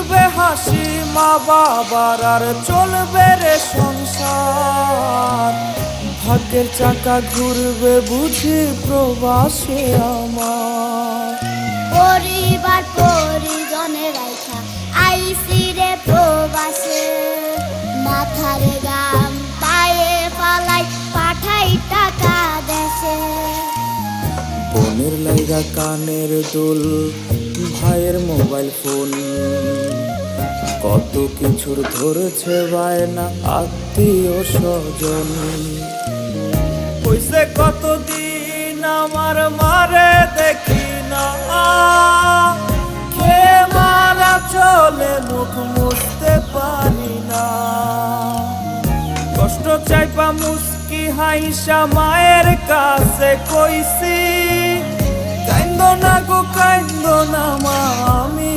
ফিরবে হাসি মা বাবার, আর চলবে রে সংসার। ভাগ্যের চাকা ঘুরবে বুঝি প্রবাসে আমার। পরিবার পরিজনের রাইখা আইসি রে প্রবাসে, মাথার গাম পায়ে ফালাই পাঠাই টাকা দেশে। বোনের লাইগা কানের দুল, ভাইয়ের মোবাইল ফোন, কত কিছুর ধরেছে বায়না আত্মীয় স্বজন। হইছে কতদিন আমার মারে দেখি না, কে মারা চলে মুখ মুছতে পারি না। কষ্ট চাইপা মুস্কি হাইসা মায়ের কাছে কইছি, কাইন্দ না গো কাইন্দ না মা, আমি